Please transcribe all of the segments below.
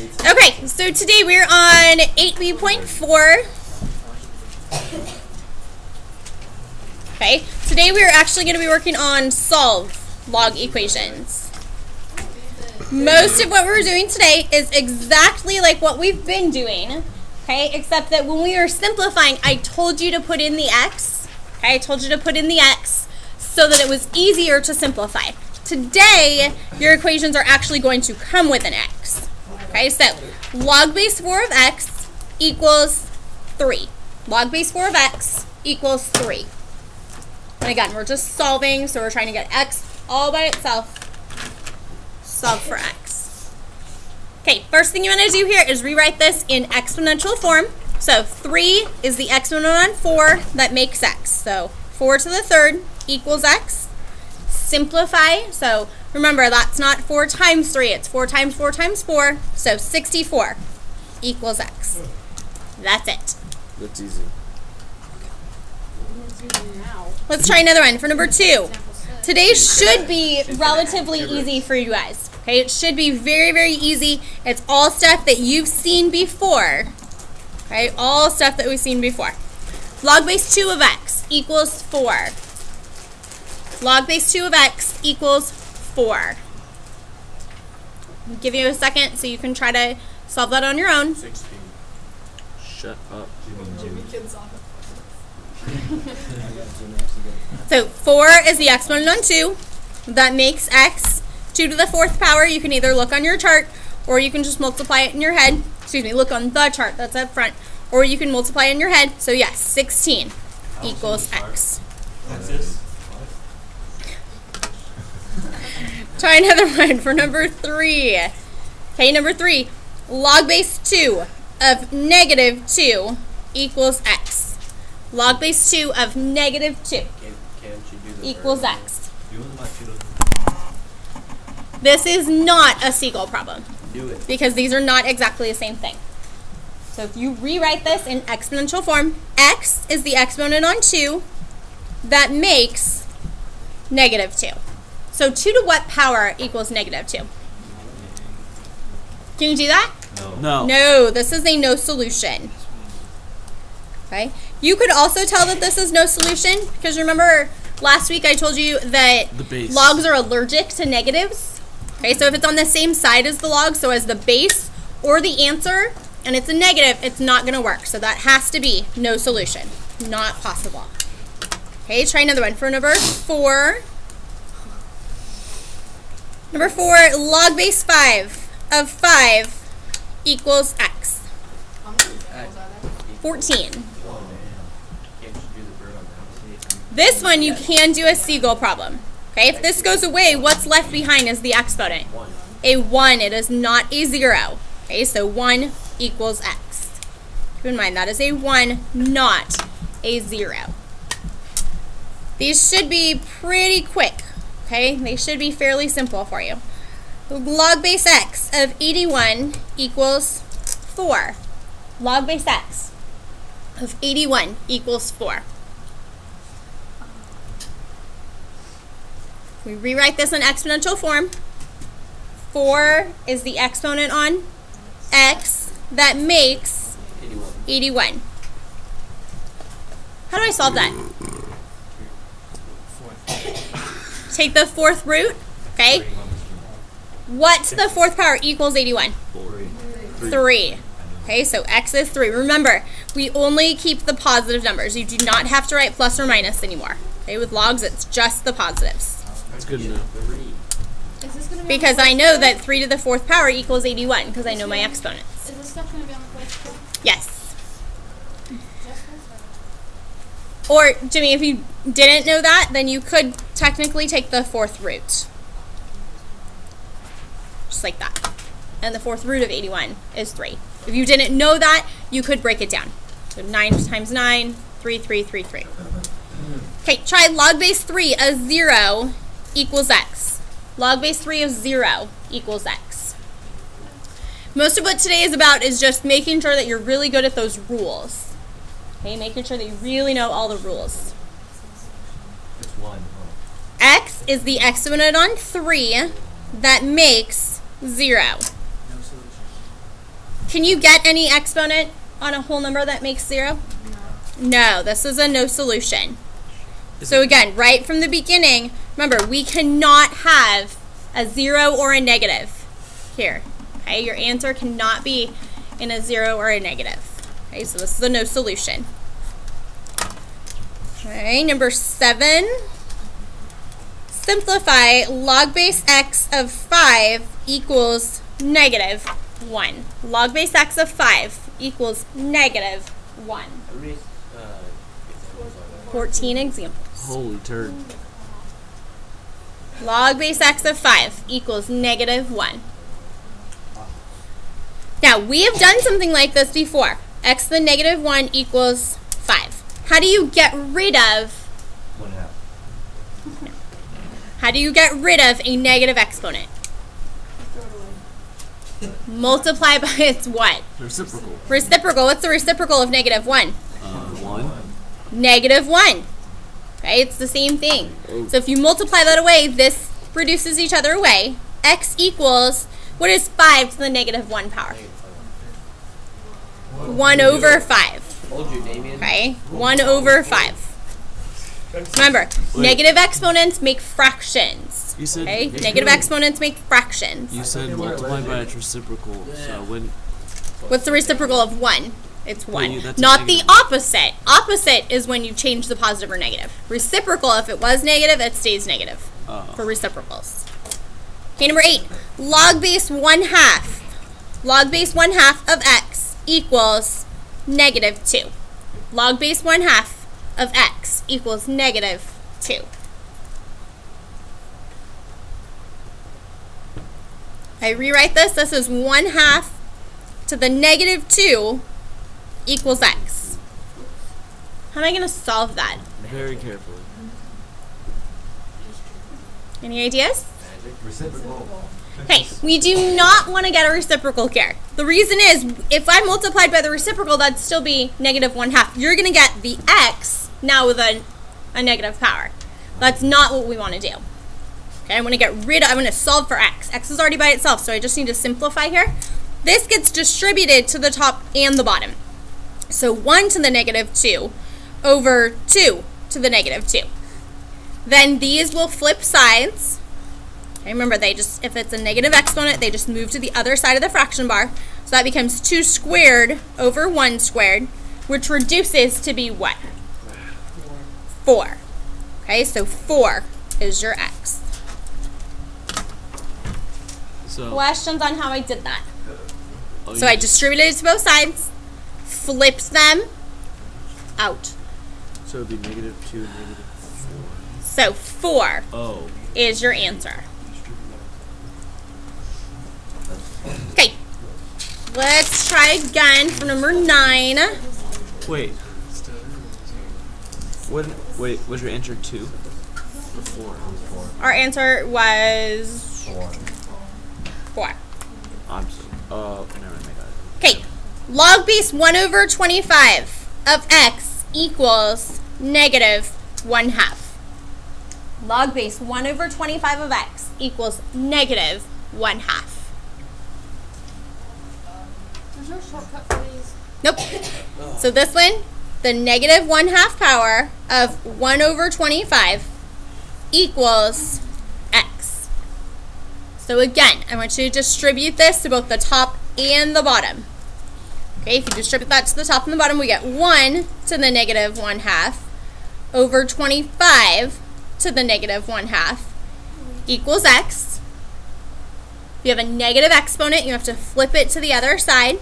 Okay, so today we're on 8B.4. Okay, today we're actually going to be working on solve log equations. Most of what we're doing today is exactly like what we've been doing, okay, except that when we are simplifying, I told you to put in the x, okay, I told you to put in the x so that it was easier to simplify. Today, your equations are actually going to come with an x. Okay, so log base 4 of x equals 3. Log base 4 of x equals 3. And again, we're just solving, so we're trying to get x all by itself. Solve for x. Okay, first thing you want to do here is rewrite this in exponential form. So 3 is the exponent on 4 that makes x. So 4 to the third equals x. Simplify, so remember that's not 4 times 3, it's 4 times 4 times 4, so 64 equals x. That's it. That's easy. Let's try another one for number 2. Today should be relatively easy for you guys. Okay, it should be very, very easy. It's all stuff that you've seen before. Okay, all stuff that we've seen before. Log base 2 of x equals 4. Log base 2 of x equals 4. I'll give you a second so you can try to solve that on your own. 16. Shut up. So 4 is the exponent on 2. That makes x. 2 to the 4th power, you can either look on your chart or you can just multiply it in your head. Excuse me, look on the chart that's up front. Or you can multiply it in your head. So yes, 16 equals x. Try another one for number 3. Okay, number 3. Log base 2 of negative 2 equals x. Log base 2 of negative 2 equals x. This is not a Siegel problem because these are not exactly the same thing. So if you rewrite this in exponential form, x is the exponent on 2 that makes negative 2. So 2 to what power equals negative 2? Can you do that? No. No, this is a no solution. Okay. You could also tell that this is no solution because remember last week I told you that logs are allergic to negatives. Okay, so if it's on the same side as the log, so as the base or the answer, and it's a negative, it's not going to work. So that has to be no solution. Not possible. Okay, try another one for number 4. Number 4, log base 5 of 5 equals x. 14. This one you can do a Siegel problem. Okay, if this goes away, what's left behind is the exponent. A 1, it is not a 0. Okay, so 1 equals x. Keep in mind that is a 1, not a 0. These should be pretty quick. Okay, they should be fairly simple for you. Log base x of 81 equals 4. Log base x of 81 equals 4. We rewrite this in exponential form. 4 is the exponent on x that makes 81. How do I solve that? Take the 4th root, okay? What to the 4th power equals 81? 3. Okay, so x is 3. Remember, we only keep the positive numbers. You do not have to write plus or minus anymore. Okay, with logs, it's just the positives. That's good enough. Because I know that 3 to the 4th power equals 81 because I know my exponents. Is this stuff going to be on the quiz too? Yes. Or, Jimmy, if you didn't know that, then you could technically take the 4th root. Just like that. And the 4th root of 81 is 3. If you didn't know that, you could break it down. So 9 times 9, 3, 3, 3, 3. Okay, try log base 3 of 0 equals x. Log base 3 of 0 equals x. Most of what today is about is just making sure that you're really good at those rules. Okay, making sure that you really know all the rules. It's 1. X is the exponent on 3 that makes 0. Can you get any exponent on a whole number that makes 0? No, this is a no solution. So again, right from the beginning, remember, we cannot have a 0 or a negative here. Okay, your answer cannot be in a 0 or a negative. Okay, so this is a no solution. Okay, number 7. Simplify log base x of 5 equals negative 1. Log base x of 5 equals negative 1. 14 examples. Holy turd. Log base x of 5 equals negative 1. Now, we have done something like this before. X to the negative 1 equals 5. How do you get rid of 1/2. No. How do you get rid of a negative exponent? Multiply by its what? Reciprocal. Reciprocal. What's the reciprocal of negative 1? 1. Negative 1. Okay, it's the same thing. So if you multiply that away, this reduces each other away. X equals, what is 5 to the negative 1 power? 1 over 5. Told you, Damien. Okay, 1 over 5. Remember, negative exponents make fractions. You said Okay, negative exponents make fractions. You said multiply by its reciprocal. So when What's the reciprocal of 1? It's 1. Wait, that's a Not the negative. opposite. Opposite is when you change the positive or negative. Reciprocal, if it was negative, it stays negative for reciprocals. Okay, number 8. Log base 1/2. Log base 1/2 of x equals negative 2. Log base 1/2 of x equals negative 2. I rewrite this. This is 1/2 to the negative 2 equals x. How am I going to solve that? very carefully. Any ideas? Reciprocal. Okay, we do not want to get a reciprocal here. The reason is, if I multiplied by the reciprocal, that'd still be negative 1/2. You're going to get the x now with a negative power. That's not what we want to do. Okay, I want to solve for x. X is already by itself, so I just need to simplify here. This gets distributed to the top and the bottom. So 1 to the negative 2 over 2 to the negative 2. Then these will flip sides. Okay, remember, if it's a negative exponent, they just move to the other side of the fraction bar. So that becomes 2 squared over 1 squared, which reduces to be what? 4. Okay, so 4 is your x. So Questions on how I did that? oh, So you- I distributed it to both sides, flipped them out. So it'd be negative 2, negative 4. So 4 Oh. is your answer. Okay, let's try again for number 9. Wait. Wait, was your answer 2 or 4? Our answer was 4. I'm so. Never mind. I got it. Okay, log base 1 over 25 of x equals negative 1/2. Log base 1 over 25 of x equals negative 1/2. There's no shortcut for these. Nope. So this one, the negative 1/2 power of 1 over 25 equals x. So again, I want you to distribute this to both the top and the bottom. Okay, if you distribute that to the top and the bottom, we get 1 to the negative 1/2 over 25 to the negative 1/2 equals x. If you have a negative exponent, you have to flip it to the other side.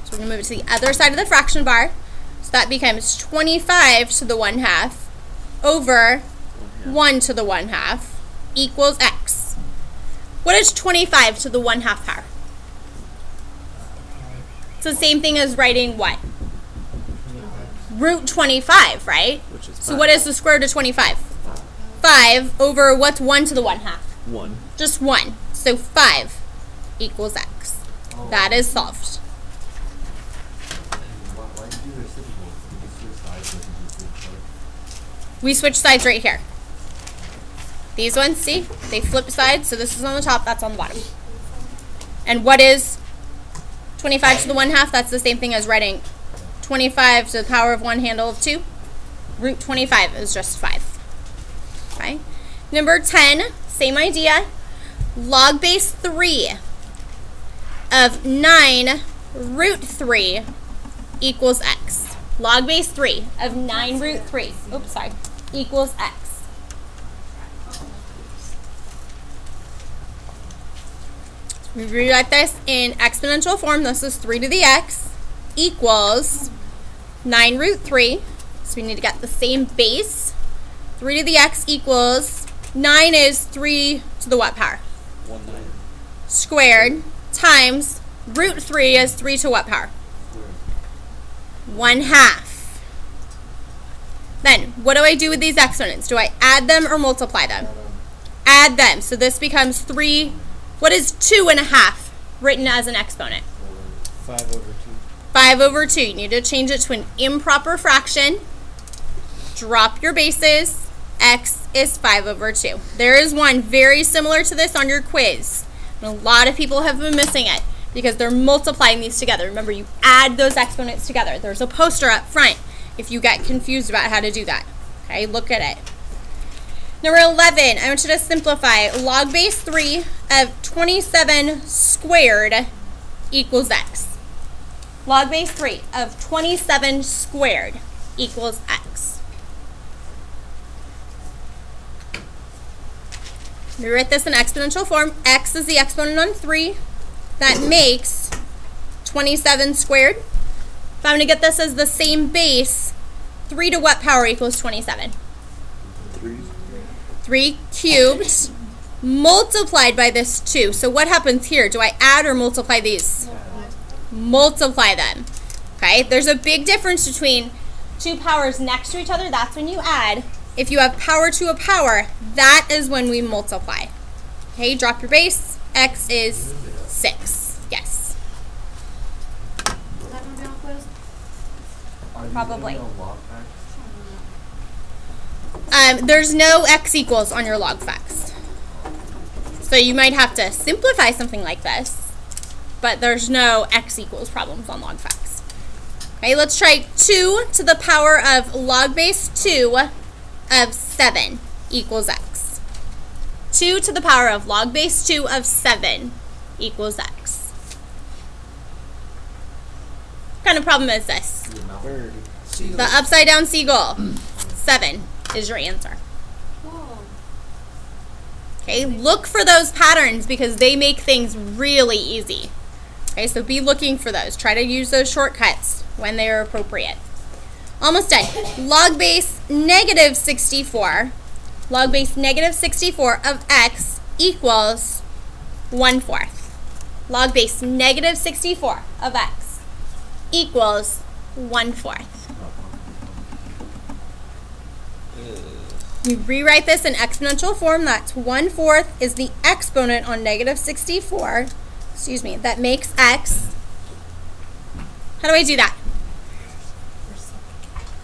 So we're going to move it to the other side of the fraction bar. So that becomes 25 to the 1/2 over 1 to the 1/2 equals x. What is 25 to the 1/2 power? It's the same thing as writing what? Root 25, right? Which is So what is the square root of 25? 5 over what's 1 to the 1/2? 1. Just 1. So 5 equals x. That is solved. Why do you do reciprocal? You just switch sides, like you just do it. We switch sides right here. These ones, see? They flip sides, so this is on the top, that's on the bottom. And what is 25 to the 1/2, that's the same thing as writing 25 to the power of 1 handle of 2. Root 25 is just 5. Okay. Number 10, same idea. Log base 3 of 9 root 3 equals x. Log base 3 of 9 root 3, oops, sorry, equals x. We rewrite this in exponential form. This is 3 to the x equals 9 root 3. So we need to get the same base. 3 to the x equals 9 is 3 to the what power? 1 9. Squared times root 3 is 3 to what power? 1/2. Then, what do I do with these exponents? Do I add them or multiply them? Add them. So this becomes 3. What is 2.5 written as an exponent? 5 over 2. 5 over 2. You need to change it to an improper fraction. Drop your bases. X is 5 over 2. There is one very similar to this on your quiz. And a lot of people have been missing it because they're multiplying these together. Remember, you add those exponents together. There's a poster up front if you get confused about how to do that. Okay, look at it. Number 11, I want you to simplify. Log base 3 of 27 squared equals x. Log base 3 of 27 squared equals x. We write this in exponential form. X is the exponent on 3. That makes 27 squared. If I'm going to get this as the same base, 3 to what power equals 27? 3 cubed multiplied by this 2. So what happens here? Do I add or multiply these? Multiply them. Okay, there's a big difference between two powers next to each other. That's when you add. If you have power to a power, that is when we multiply. Okay, drop your base. X is 6. Yes. Is that gonna be on quiz? Probably. Are you doing a log facts? There's no x equals on your log facts. So you might have to simplify something like this, but there's no x equals problems on log facts. Okay, let's try 2 to the power of log base 2 of 7 equals x. 2 to the power of log base 2 of 7 equals x. What kind of problem is this? Third. The upside down seagull. 7 is your answer. Whoa. Okay, look for those patterns because they make things really easy. Okay, so be looking for those. Try to use those shortcuts when they are appropriate. Almost done. Log base negative 64. Log base negative 64 of x equals 1/4. Log base negative 64 of x equals 1/4. You rewrite this in exponential form. That's 1/4 is the exponent on negative 64. Excuse me. That makes x. How do I do that?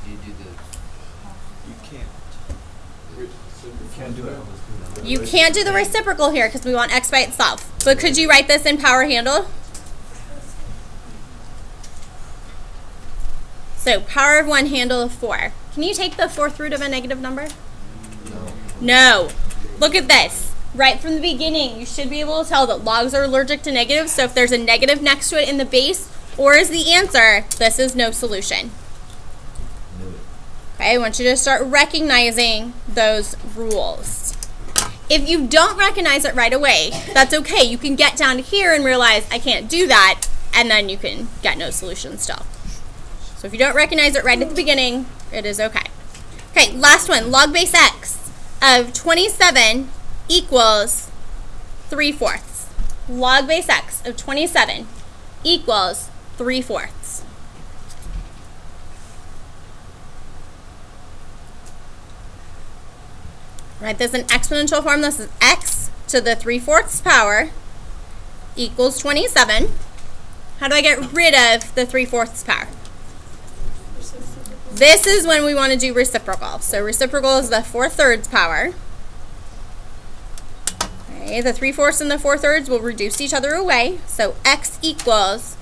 You do the. You can't. Can't do it. You can't do the reciprocal here because we want x by itself. But could you write this in power handle? So power of 1 handle of 4. Can you take the 4th root of a negative number? No. Look at this. Right from the beginning, you should be able to tell that logs are allergic to negatives. So if there's a negative next to it in the base or is the answer, this is no solution. Okay, I want you to start recognizing those rules. If you don't recognize it right away, that's okay. You can get down to here and realize I can't do that, and then you can get no solution still. So if you don't recognize it right at the beginning, it is okay. Okay, last one. Log base x of 27 equals 3/4. Log base x of 27 equals 3/4. Write this in exponential form. This is x to the 3/4 power equals 27. How do I get rid of the 3/4 power? This is when we want to do reciprocal. So reciprocal is the 4/3 power. Okay, the 3/4 and the 4/3 will reduce each other away. So x equals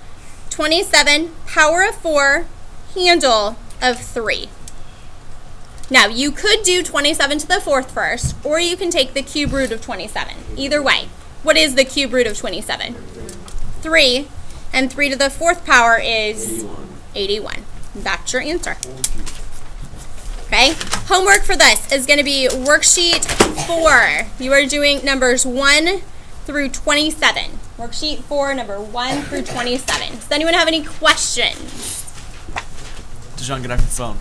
27, power of 4, handle of 3. Now, you could do 27 to the 4th first, or you can take the cube root of 27. Either way, what is the cube root of 27? 3, and 3 to the 4th power is 81. That's your answer. Okay, homework for this is going to be worksheet 4. You are doing numbers 1 through 27. Worksheet 4, number 1 through 27. Does anyone have any questions? Dijon, get off your phone.